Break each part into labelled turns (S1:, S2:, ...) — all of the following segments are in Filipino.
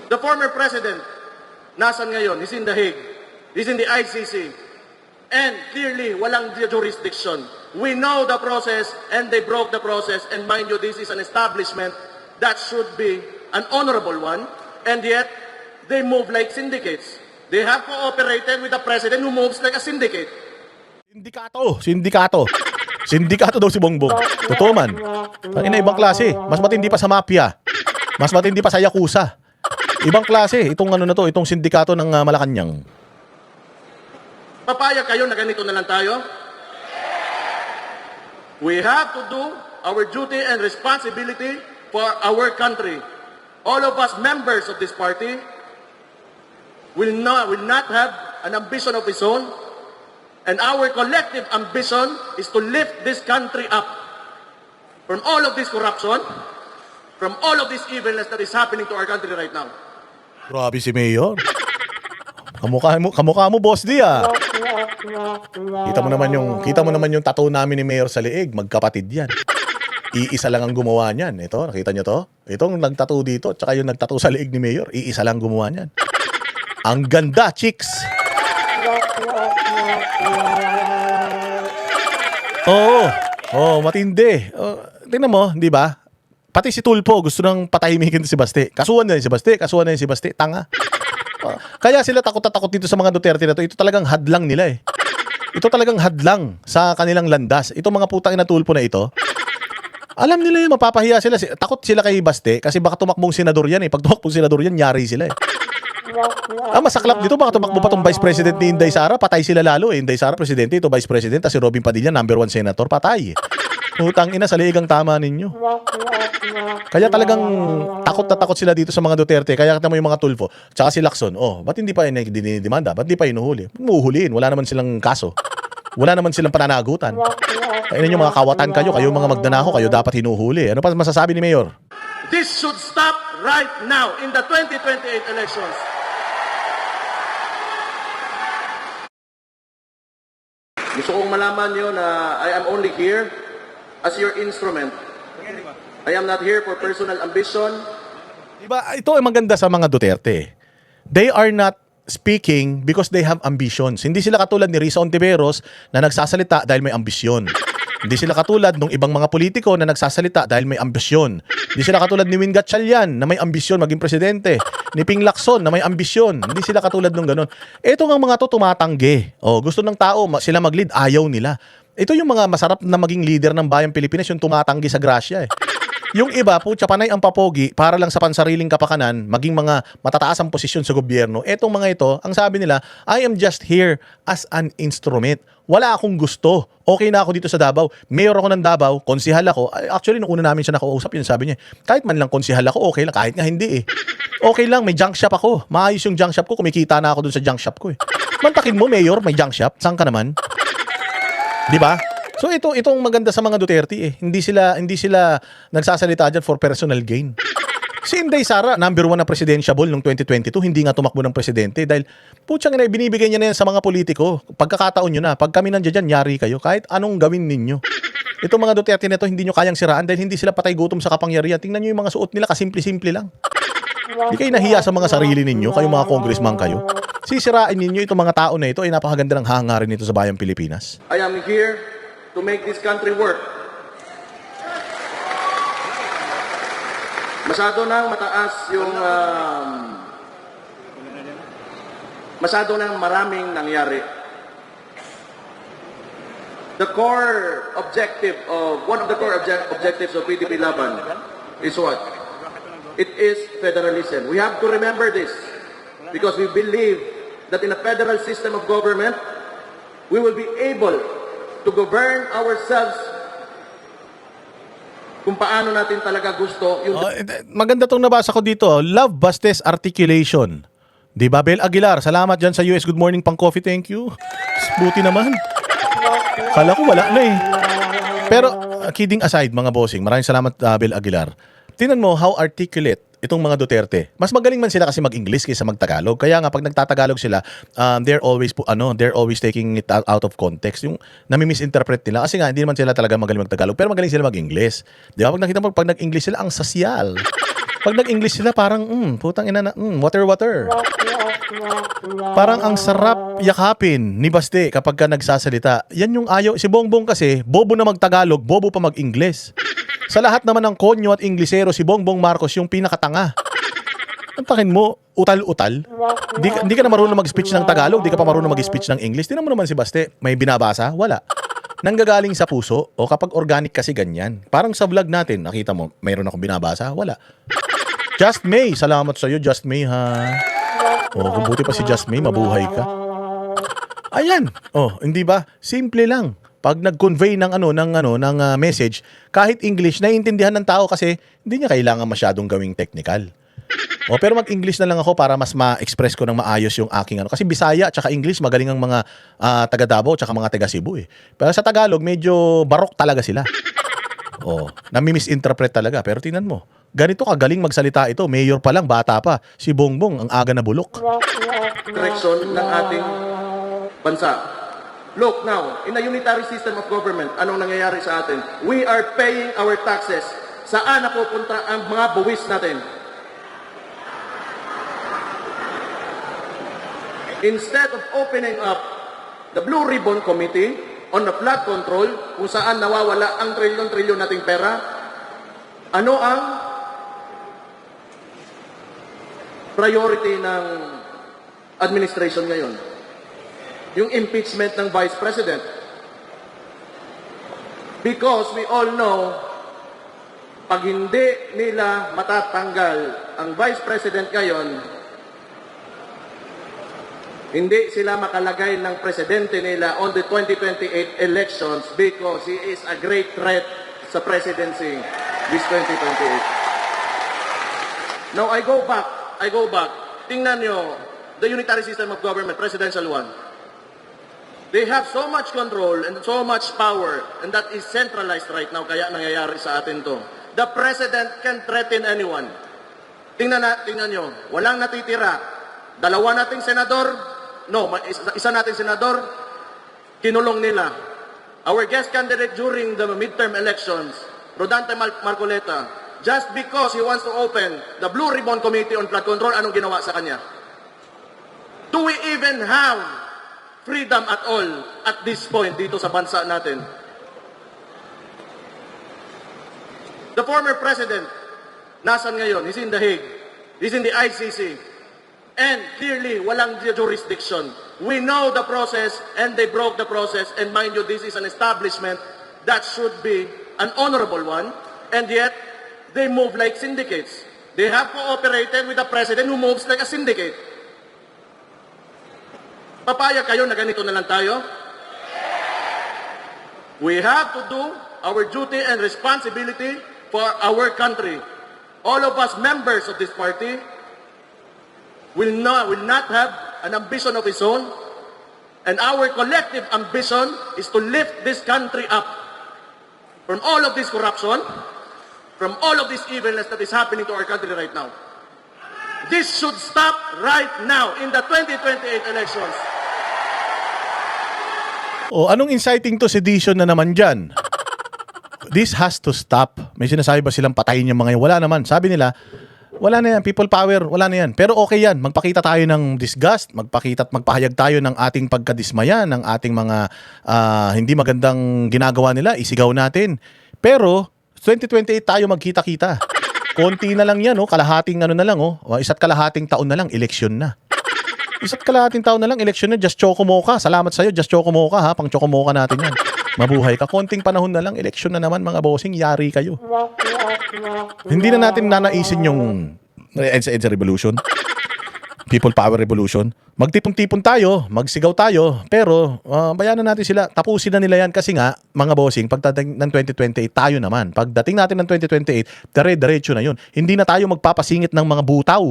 S1: The former president, nasan ngayon? He's in The Hague. He's in the ICC. And clearly, walang jurisdiction. We know the process, and they broke the process. And mind you, this is an establishment that should be an honorable one. And yet, they move like syndicates. They have cooperated with the president who moves like a syndicate.
S2: Sindikato daw si Bongbong. Totoo man. Ang ina, ibang klase. Mas matindi pa sa mafia. Mas matindi pa sa Yakuza. Ibang klase. Itong ano na to, itong sindikato ng Malacanang.
S1: Papayag kayo na ganito na lang tayo? We have to do our duty and responsibility for our country. All of us members of this party will not have an ambition of its own. And our collective ambition is to lift this country up from all of this corruption, from all of this evilness that is happening to our country right now.
S2: Grabe si Mayor. Kamukha mo, Boss D, ah. Kita mo naman yung tattoo namin ni Mayor sa liig, magkapatid yan. Iisa lang ang gumawa niyan. Ito, nakita niyo to? Itong nagtattoo dito, tsaka yung nagtattoo sa liig ni Mayor, iisa lang gumawa niyan. Ang ganda, chicks. Oo, matindi. Tingnan mo, di ba? Pati si Tulfo gusto nang patahimikin si Baste. Kasuhan na si Baste. Tanga. Kaya sila takot dito sa mga Duterte na to. Ito talagang hadlang nila eh. Ito talagang hadlang sa kanilang landas. Itong mga putang ina Tulfo na ito, alam nila yun, mapapahiya sila. Takot sila kay Baste kasi baka tumakbong senador yan eh. Pag tumakbong senador yan, nyari sila eh. Masaklap dito, baka tumakbo pa itong Vice President ni Inday Sara, patay sila lalo eh. Inday Sara, Presidente, ito Vice President, at si Robin Padilla, #1 Senator, patay. Utang ina, sa liigang tama ninyo. Kaya talagang takot sila dito sa mga Duterte. Kaya kita mo yung mga Tulfo, tsaka si Lacson, ba't hindi pa dinidemanda? Ba't hindi pa inuhuli? Muhuliin, wala naman silang kaso. Wala naman silang pananagutan. Kaya ninyo mga kawatan kayo mga magdanako, kayo dapat hinuhuli. Ano pa masasabi ni Mayor?
S1: This should stop right now in the 2028 elections. Gusto kong malaman nyo na I am only here as your instrument. I am not here for personal ambition.
S2: Diba, ito ay maganda sa mga Duterte. They are not speaking because they have ambitions. Hindi sila katulad ni Risa Ontiveros na nagsasalita dahil may ambisyon. Hindi sila katulad ng ibang mga politiko na nagsasalita dahil may ambisyon. Hindi sila katulad ni Win Gatchalian na may ambisyon maging presidente. Ni Ping Lacson na may ambisyon. Hindi sila katulad ng ganun. Ito nga mga to tumatanggi. Gusto ng tao sila mag-lead, ayaw nila. Ito yung mga masarap na maging leader ng bayang Pilipinas, yung tumatanggi sa grasya eh. Yung iba, putya panay ang papogi para lang sa pansariling kapakanan, maging mga matataas ang posisyon sa gobyerno. Etong mga ito, ang sabi nila, I am just here as an instrument. Wala akong gusto. Okay na ako dito sa Davao. Mayor ako ng Davao, konsihal ako. Actually, nung una namin siya nakausap, yun sabi niya, kahit man lang konsihal ako, okay lang. Kahit nga hindi eh. Okay lang, may junk shop ako. Maayos yung junk shop ko, kumikita na ako dun sa junk shop ko eh. Mantakin mo, Mayor, may junk shop. Saan ka naman? Di ba? So itong maganda sa mga Duterte eh. Hindi sila nagsasalita diyan for personal gain. Si Inday Sara, #1 na presidentiable noong 2022, hindi nga tumakbo ng presidente dahil putyang ina, binibigay niya na yan sa mga politiko. Pagkakataon nyo na, pag kami nandiyan dyan, yari kayo kahit anong gawin ninyo. Itong mga Duterte na to, hindi nyo kayang siraan dahil hindi sila patay gutom sa kapangyarihan. Tingnan nyo yung mga suot nila, kasimple-simple lang. Hindi kayo nahiya sa mga sarili ninyo, kayong mga congressman kayo. Sisirain ninyo itong mga tao na ito ay napakaganda ng hangarin nito sa bayang Pilipinas.
S1: I am here to make this country work. Masyado nang mataas yung masyado nang maraming nangyari. The core objective of one of the core objectives of PDP Laban is what? It is federalism. We have to remember this because we believe that in a federal system of government, we will be able to govern ourselves kung paano natin talaga gusto yung...
S2: Maganda tong nabasa ko dito. Love Bastes Articulation. Di ba, Bel Aguilar? Salamat dyan sa US. Good morning, pang coffee. Thank you. Buti naman. Kala ko wala na eh. Pero, kidding aside, mga bossing, maraming salamat, Bel Aguilar. Tingnan mo how articulate itong mga Duterte. Mas magaling man sila kasi mag-English kaysa mag-Tagalog. Kaya nga pag nagtatagalog sila, they're always taking it out of context. Yung nami-misinterpret nila kasi nga hindi naman sila talaga magaling mag-Tagalog, pero magaling sila mag-English. Di ba? Pag nakita mo pag nag-English sila, ang sasyal. Pag nag-English sila, parang, putang ina na, water. Parang ang sarap yakapin ni Baste kapag ka nagsasalita. Yan yung ayaw. Si Bongbong kasi, bobo na mag-Tagalog, bobo pa mag-English. Sa lahat naman ng konyo at Inglesero, si Bongbong Marcos yung pinakatanga. Ang takin mo, utal-utal. Di ka na marunong mag-speech ng Tagalog, di ka pa marunong mag-speech ng English. Tingnan mo naman si Baste, may binabasa? Wala. Nanggagaling sa puso, o kapag organic kasi ganyan. Parang sa vlog natin, nakita mo, mayroon akong binabasa? Wala. Just May, salamat sa iyo, Just May, ha. Kung buti pa si Just May, mabuhay ka. Ayan. Hindi ba? Simple lang. Pag nag-convey ng message, kahit English, naiintindihan ng tao kasi hindi niya kailangan masyadong gawing technical. Pero mag-English na lang ako para mas ma-express ko ng maayos yung aking Kasi Bisaya at English, magaling ang mga taga Davao at mga taga Cebu eh. Pero sa Tagalog, medyo barok talaga sila. Nami-misinterpret talaga. Pero tingnan mo, ganito kagaling magsalita ito. Mayor pa lang, bata pa. Si Bongbong, ang aga na bulok.
S1: Direksyon ng ating bansa. Look now, in a unitary system of government, anong nangyayari sa atin? We are paying our taxes. Saan napupunta ang mga buwis natin? Instead of opening up the Blue Ribbon Committee on the flood control, kung saan nawawala ang trilyon-trilyon nating pera, ano ang priority ng administration ngayon? Yung impeachment ng Vice President. Because we all know, pag hindi nila matatanggal ang Vice President ngayon, hindi sila makalagay ng presidente nila on the 2028 elections because he is a great threat sa presidency this 2028. Now, I go back. Tingnan nyo, the unitary system of government, presidential one. They have so much control and so much power, and that is centralized right now, kaya nangyayari sa atin to. The president can threaten anyone. Tingnan nyo, walang natitira. Dalawa nating senador, isa nating senador, kinulong nila. Our guest candidate during the midterm elections, Rodante Marcoleta, just because he wants to open the Blue Ribbon Committee on Flood Control, anong ginawa sa kanya? Do we even have freedom at all at this point dito sa bansa natin? The former president, nasan ngayon? He's in The Hague. He's in the ICC. And clearly, walang jurisdiction. We know the process and they broke the process. And mind you, this is an establishment that should be an honorable one. And yet, they move like syndicates. They have cooperated with the president who moves like a syndicate. Papayag kayo na ganito na lang tayo? We have to do our duty and responsibility for our country. All of us members of this party will not have an ambition of its own, and our collective ambition is to lift this country up from all of this corruption, from all of this evilness that is happening to our country right now. This should stop right now in the 2028 elections.
S2: Anong inciting to sedition na naman dyan? This has to stop. May sinasabi ba silang patayin yung mga yan? Wala naman. Sabi nila, wala na yan. People power, wala na yan. Pero okay yan. Magpakita tayo ng disgust, magpakita at magpahayag tayo ng ating pagkadismaya, ng ating mga hindi magandang ginagawa nila, isigaw natin. Pero, 2028 tayo magkita-kita. Konti na lang yan, kalahating na lang, isa't kalahating taon na lang, eleksyon na. Isa't kalahating taon na lang, eleksyon na, just choco-mocha. Salamat sa'yo, just choco-mocha ha, pang choco-mocha natin yan. Mabuhay ka, konting panahon na lang, eleksyon na naman mga bossing, yari kayo. Hindi na natin nanaisin yung EDSA revolution, people power revolution. Magtipon-tipon tayo, magsigaw tayo, pero bayanan natin sila, tapusin na nila yan kasi nga, mga bossing, pagdating ng 2028, tayo naman. Pagdating natin ng 2028, dire-diretso na yun. Hindi na tayo magpapasingit ng mga butaw.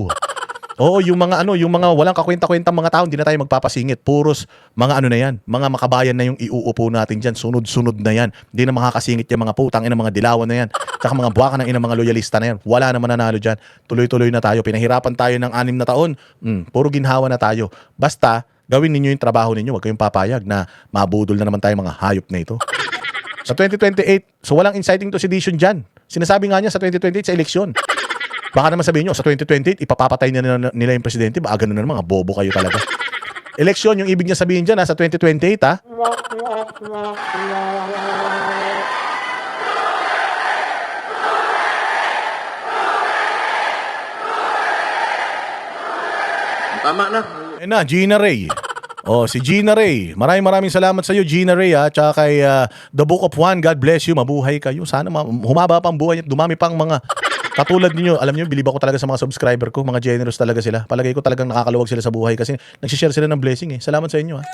S2: Yung mga walang kakwenta-kwentang mga tao, hindi na tayo magpapasingit. Puros mga na yan, mga makabayan na yung iuupo natin dyan, sunod-sunod na yan. Hindi na makakasingit yung mga putang, mga dilawan na yan. Tsaka mga buwaka ng inang mga loyalista na yan. Wala naman nanalo dyan. Tuloy-tuloy na tayo. Pinahirapan tayo ng 6 na taon. Puro ginhawa na tayo. Basta, gawin ninyo yung trabaho ninyo. Huwag kayong papayag na mabudol na naman tayo mga hayop na ito. Sa 2028, so walang inciting to sedition dyan. Sinasabi nga niya sa 2028 sa eleksyon. Baka naman sabihin nyo, sa 2028, ipapapatay nila yung presidente. Baka ganun na naman, mga bobo kayo talaga. Eleksyon, yung ibig niya sabihin dyan, sa 2028, ha?
S1: Tama na.
S2: Ayun na, Gina Ray. Oh, si Gina Ray. Maraming salamat sa iyo, Gina Ray, ha. Tsaka kay The Book of Juan, God bless you. Mabuhay kayo. Sana humaba pa ang buhay niyo. Dumami pang mga katulad niyo. Alam niyo, bilib ako talaga sa mga subscriber ko. Mga generous talaga sila. Palagay ko talagang nakakaluwag sila sa buhay kasi nagsishare sila ng blessing, eh. Salamat sa inyo, ha.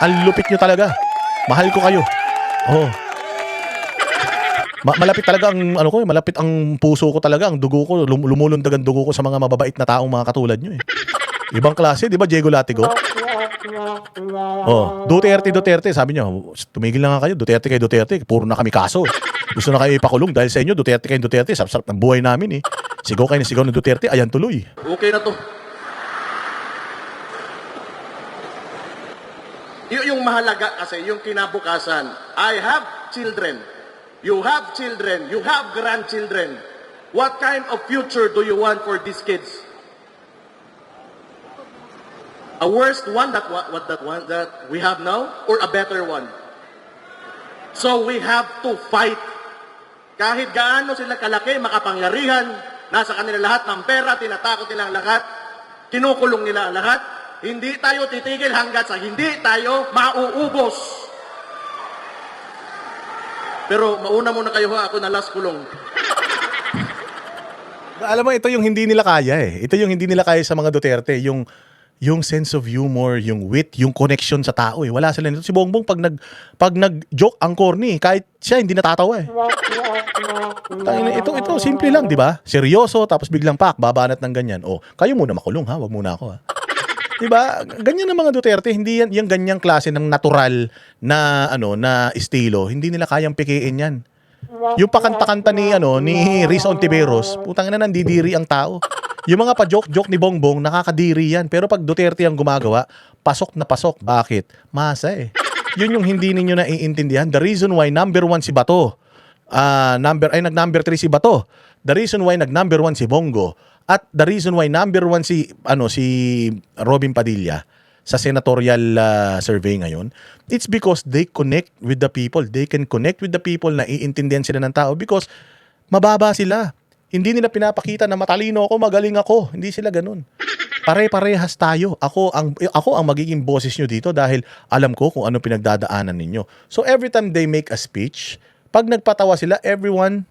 S2: Ang lupit niyo talaga. Mahal ko kayo. Oh. Malapit talaga ang ano ko, malapit ang puso ko talaga, ang dugo ko, lumulundag ang dugo ko sa mga mababait na taong mga katulad niyo, eh. Ibang klase, di ba, Diego Latigo? Oh, Duterte, sabi niyo, tumigil na nga kayo, Duterte kay Duterte, puro na kami kaso. Gusto na kayo ipakulong dahil sa inyo, Duterte kay Duterte, sarap-sarap ng buhay namin, eh. Sigaw kayo na sigaw ng Duterte, ayan tuloy.
S1: Okay na to. Yung mahalaga kasi, yung kinabukasan. I have children. You have children. You have grandchildren. What kind of future do you want for these kids? A worst one that we have now, or a better one? So we have to fight. Kahit gaano sila kalaki, makapangyarihan, nasa kanila lahat ng pera, tinatakot nila ang lahat, kinukulong nila ang lahat, hindi tayo titigil hanggat sa hindi tayo mauubos. Pero mauna muna kayo, ha, ako na last kulong.
S2: Alam mo, ito yung hindi nila kaya, eh. Ito yung hindi nila kaya sa mga Duterte, yung sense of humor, yung wit, yung connection sa tao, eh. Wala sila nito. Si Bongbong pag nag-joke ang corny, kahit siya hindi natatawa, eh. Ito simple lang, di ba? Seryoso, tapos biglang babanat ng ganyan. Oh, kayo muna makulong, ha? Wag muna ako, ha? Di ba? Ganyan ang mga Duterte, hindi yan yung ganyang klase ng natural na na estilo, hindi nila kayang pikiin yan. Yung pakanta-kanta ni Riza Ontiveros, putang ina, nandidiri ang tao. Yung mga pa-joke-joke ni Bongbong, nakakadiri yan. Pero pag Duterte ang gumagawa, pasok na pasok. Bakit? Masa, eh. Yun yung hindi ninyo naiintindihan. The reason why number 1 si Bato, nag-number 3 si Bato. The reason why nag-number 1 si Bongo. At the reason why number 1 si Robin Padilla sa senatorial survey ngayon, it's because they connect with the people. They can connect with the people, na iintindihan sila ng tao because mababa sila. Hindi nila pinapakita na matalino ako, magaling ako. Hindi sila ganun. Pare-parehas tayo. Ako ang magiging boses nyo dito dahil alam ko kung ano pinagdadaanan ninyo. So every time they make a speech, pag nagpatawa sila, everyone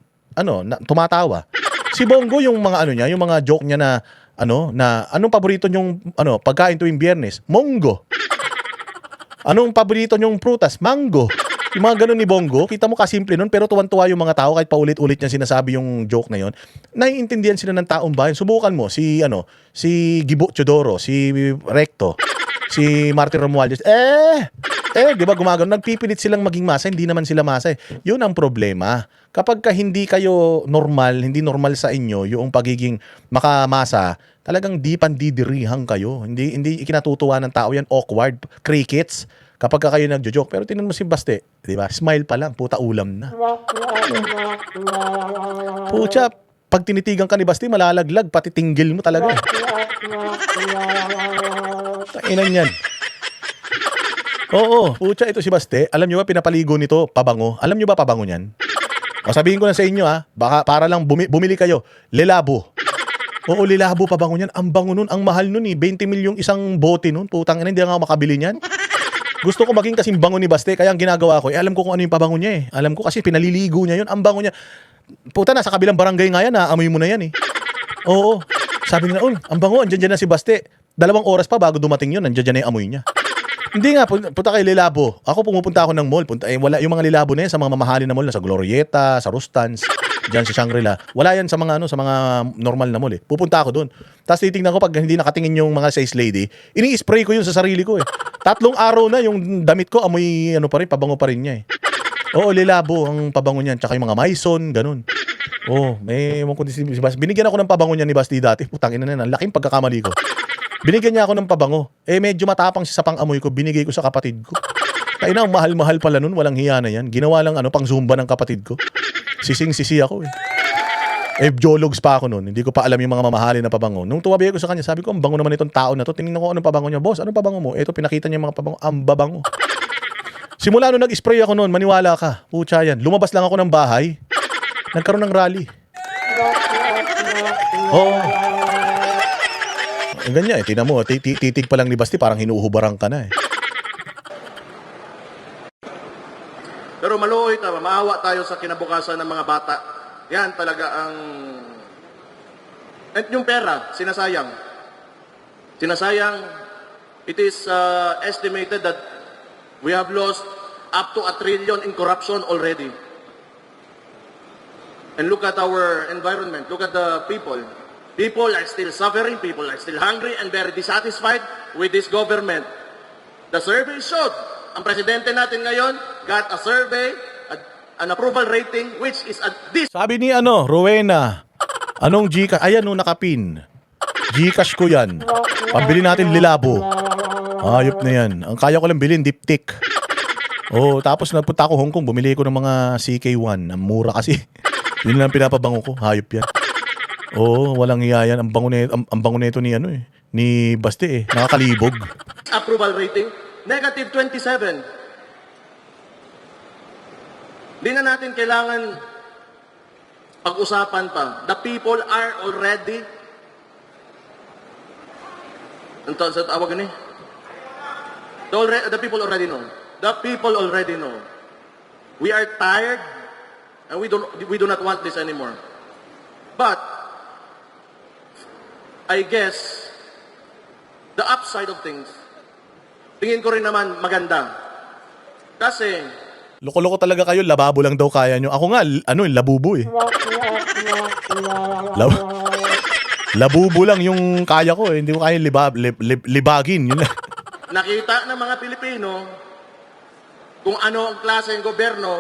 S2: tumatawa. Si Bongo, yung mga niya, yung mga joke niya na anong paborito nyong pagkain tuwing Biyernes? Monggo. Anong paborito nyong prutas? Mango. Yung mga ganun ni Bongo, kita mo kasimple nun, pero tuwan-tuwa yung mga tao kahit paulit-ulit niya sinasabi yung joke na yon. Naiintindihan sila ng taong bayan. Subukan mo si Gibo Chodoro, si Recto, si Martin Romualdez. Di ba gumagano? Nagpipilit silang maging masa, hindi naman sila masa, eh. Yun ang problema. Kapag hindi kayo normal, hindi normal sa inyo yung pagiging makamasa, talagang di pandidirihan kayo. Hindi ikinatutuwa ng tao yan, awkward, crickets. Kapag kayo nagjo-joke, pero tingnan mo si Baste, di ba? Smile pa lang, puta ulam na. Pucha, pag tinitigan ka ni Baste, malalaglag, pati tinggil mo talaga. Tainan yan. Oo, pucha, ito si Baste. Alam nyo ba, pinapaligo nito, pabango. Alam nyo ba pabango niyan? O sabihin ko na sa inyo, baka para lang bumili kayo, Lelabo. Oo, Lelabo pabango niyan. Ang bango nun, ang mahal nun, 20 milyong isang bote nun. Putang ina, hindi nga ako makabili niyan. Gusto ko maging kasing bango ni Baste, kaya ang ginagawa ko, alam ko kung ano yung pabango niya, eh. Alam ko kasi pinaliligo niya yun, ang bango niya. Puta, nasa kabilang barangay nga yan, amoy mo na yan, eh. Oo. Sabi nila, ang bango, andyan na si Baste. 2 oras pa bago dumating yun, andyan na yung amoy niya. Hindi nga, punta kay Lelabo. Ako pumupunta ako ng mall. Wala yung mga Lelabo na yan sa mga mamahalin na mall, sa Glorieta, sa Rustans, diyan sa Shangri-La. Wala yan sa mga sa mga normal na mall, eh. Pupunta ako doon. Tapos titingnan ko pag hindi nakatingin yung mga sales lady, ini-spray ko yun sa sarili ko, eh. 3 araw na yung damit ko amoy pa rin, pabango pa rin niya, eh. Oo, Lelabo ang pabango niyan, tsaka yung mga Maison, ganun. Oh, may ewan ko din si Basti. Binigyan ako ng pabango niya ni Basti dati. Putang ina na yan. Ang laking pagkakamali ko. Binigyan niya ako ng pabango. Eh, medyo matapang siya sa pang-amoy ko. Binigay ko sa kapatid ko. Kaya na, ang mahal-mahal pala nun. Walang hiya na yan. Ginawa lang pang zumba ng kapatid ko. Sising-sisi ako eh. Eh, jologs pa ako nun. Hindi ko pa alam yung mga mamahalin na pabango. Nung tumabi ko sa kanya, sabi ko, ang bango naman itong tao na to. Tinignan ko anong pabango niya. Boss, anong pabango mo? Eto, pinakita niya yung mga pabango. Ang babango. Simula nung nag-spray ako noon, maniwala ka. Pucha yan. Lumabas lang ako ng bahay. Nagkaroon ng rally. Oo. Ganyan eh. Tingnan mo, titig pa lang ni Basti, parang hinuhubarang ka na eh.
S1: Pero maluoy tayo, maawa tayo sa kinabukasan ng mga bata. Yan talaga ang... At yung pera, sinasayang. Sinasayang, it is estimated that we have lost up to 1 trillion in corruption already. And look at our environment, look at the people. People are still suffering, people are still hungry and very dissatisfied with this government. The survey showed, ang presidente natin ngayon got a survey, an approval rating, which is at this.
S2: Sabi ni Rowena, anong Gcash? Ayan nakapin. Gcash ko yan. Pambili natin lilabo. Ayop na yan. Ang kaya ko lang bilhin, diptik. Oh, tapos nagpunta ako Hong Kong, bumili ko ng mga CK1. Ang mura kasi. Yun lang pinapabango ko. Hayop yan. Oh, walang hiya yan. Ang bango nito ni ni Basti eh. Nakakalibog.
S1: Approval rating, negative 27. Di na natin kailangan pag-usapan pa. The people are already... Ang tawag ni? The people already know. The people already know. We are tired and we do not want this anymore. But I guess the upside of things, tingin ko rin naman maganda. Kasi
S2: Loko-loko talaga kayo, lababo lang daw kaya nyo. Ako nga, labubo eh. Labubo lang yung kaya ko eh. Hindi ko kaya libagin. Yun lang.
S1: nakita ng mga Pilipino kung ano ang klase ng gobyerno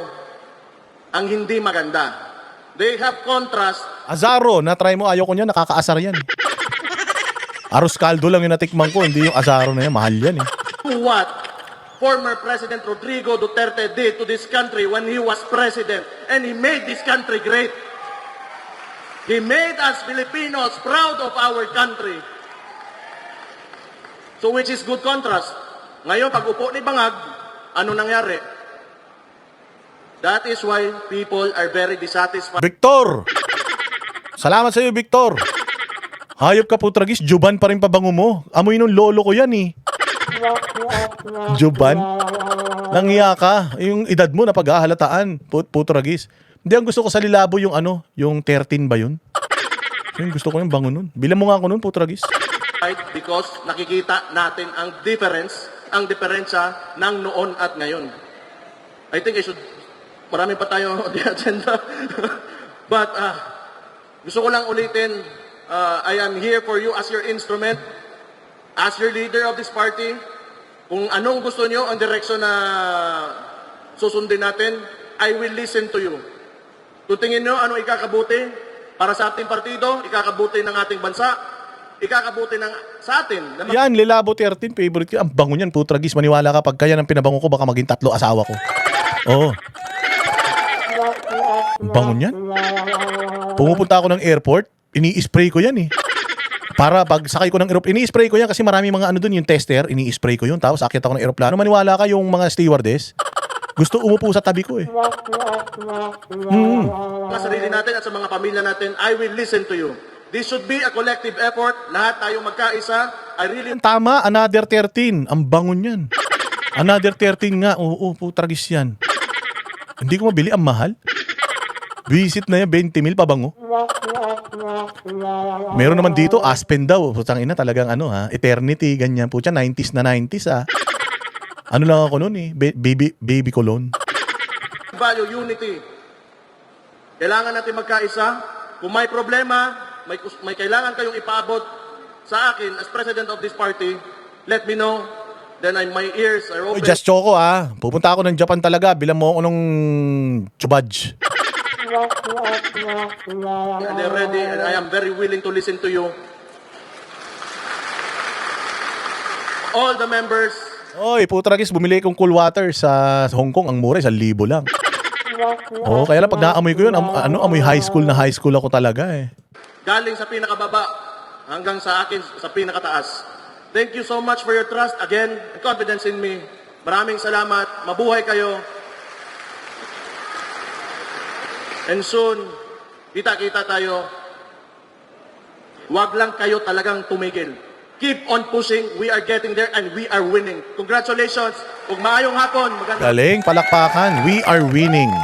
S1: ang hindi maganda. They have contrast.
S2: Azaro, na-try mo, ayaw ko niya, nakakaasar yan. Aros caldo lang yung natikman ko, hindi yung Azaro na yan, mahal yan eh.
S1: What former President Rodrigo Duterte did to this country when he was president, and he made this country great. He made us Filipinos proud of our country. So which is good contrast. Ngayon, pag upo ni Bangag, ano nangyari? That is why people are very dissatisfied.
S2: Victor! Salamat sa iyo, Victor. Hayop ka po, tragis. Juban pa rin pabango mo. Amoy nung lolo ko yan eh. Juban? Nanghiya ka. Yung edad mo na paghahalataan. Putragis. Hindi, ang gusto ko sa lilabo yung yung 13 ba yun? Yung gusto ko yung bango nun. Bilang mo nga ako nun, putragis.
S1: Because nakikita natin ang difference, ang diferensya ng noon at ngayon. I think marami pa tayo on the agenda. But gusto ko lang ulitin, I am here for you as your instrument, as your leader of this party. Kung anong gusto nyo, ang direksyon na susundin natin, I will listen to you. Kung tingin nyo ano ikakabuti para sa ating partido, ikakabuti ng ating bansa, ikakabuti sa atin.
S2: Yan, Lilabo 13, favorite ko. Ang bango niyan, putragis. Maniwala ka, pag kaya ng pinabango ko, baka maging 3 asawa ko. Oo. Ang bango niyan. Pumupunta ako ng airport, ini-spray ko yan eh. Para pag sakay ko ng aeroplano, ini-spray ko yan kasi marami mga doon, yung tester, ini-spray ko yun. Tapos akit ako ng aeroplano. Maniwala ka, yung mga stewardess, gusto umupo sa tabi ko eh.
S1: Sa sarili natin at sa mga pamilya natin, I will listen to you. This should be a collective effort. Lahat tayo magkaisa.
S2: Tama, another 13. Ang bango niyan. Another 13 nga. Oo, putragis yan. Hindi ko mabili, ang mahal. Visit na yan, 20,000 pabango. Meron naman dito, Aspen daw. Putang ina, talagang eternity, ganyan. Putya, 90s na 90s ah. Ano lang ako noon eh, baby cologne.
S1: Value unity. Kailangan natin magkaisa. Kung may problema, may kailangan kayong ipaabot sa akin as president of this party, let me know. Then my ears are open.
S2: Just choco ah. Pupunta ako ng Japan talaga. Bilang mo ako nung chubadge.
S1: And they're ready, and I am very willing to listen to you. All the members,
S2: Oy, putragis, bumili kong cool water sa Hong Kong. Ang mura, 1,000 lang. Oo, kaya lang pag naamoy ko yun, amoy high school ako talaga eh.
S1: galing sa pinakababa hanggang sa akin sa pinakataas. Thank you so much for your trust again and confidence in me. Maraming salamat. Mabuhay kayo. And soon, kita-kita tayo. Huwag lang kayo talagang tumigil. Keep on pushing. We are getting there and we are winning. Congratulations. Ug maayong hapon. Maganda.
S2: Galing, palakpakan. We are winning.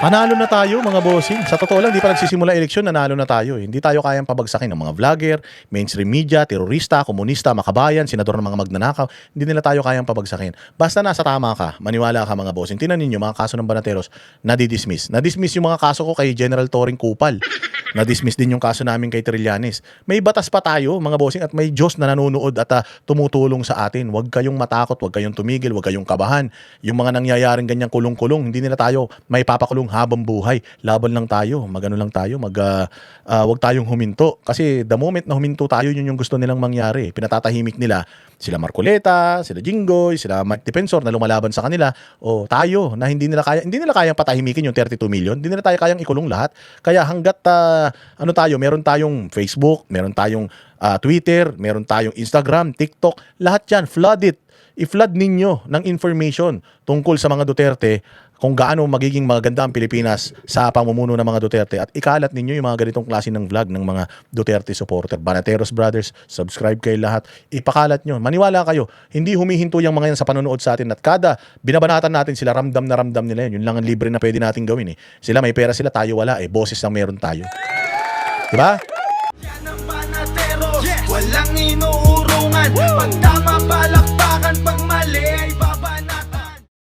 S2: Panalo na tayo mga bossing. Sa totoo lang, di pa nagsisimula eleksyon, nanalo na tayo. Hindi tayo kayang pabagsakin ng mga vlogger, mainstream media, terorista, komunista, makabayan, senador ng mga magnanakaw. Hindi nila tayo kayang pabagsakin. Basta nasa tama ka, maniwala ka mga bossing. Tingnan ninyo, mga kaso ng Banateros, nadidismiss. Nadismiss yung mga kaso ko kay General Toring Kupal. Nadismiss din yung kaso namin kay Trillanes. May batas pa tayo mga bossing at may Diyos na nanonood at tumutulong sa atin. Huwag kayong matakot, huwag kayong tumigil, huwag kayong kabahan. Yung mga nangyayaring ganyang kulong-kulong, hindi nila tayo may papakulong habang buhay. Laban lang tayo, magano lang tayo, wag tayong huminto. Kasi the moment na huminto tayo, yun yung gusto nilang mangyari. Pinatatahimik nila sila Marcoleta, sila Jinggoy, sila Mike Defensor na lumalaban sa kanila. O tayo na hindi nila kayang patahimikin yung 32 million. Hindi nila tayo kayang ikulong lahat. Kaya hangga't meron tayong Facebook, meron tayong Twitter, meron tayong Instagram, TikTok, lahat yan, flood it. I-flood ninyo ng information tungkol sa mga Duterte, kung gaano magiging maganda ang Pilipinas sa pamumuno ng mga Duterte, at ikalat ninyo yung mga ganitong klase ng vlog ng mga Duterte supporter. Banateros Brothers, subscribe kayo lahat, ipakalat nyo. Maniwala kayo, hindi humihinto yung mga yan sa panonood sa atin, at kada binabanatan natin sila, ramdam na ramdam nila yun. Yun lang ang libre na pwede natin gawin eh. Sila may pera sila, tayo wala eh. Boses lang meron tayo. Diba?
S3: Yan ang Banateros, walang inuurungan. Pag tama balak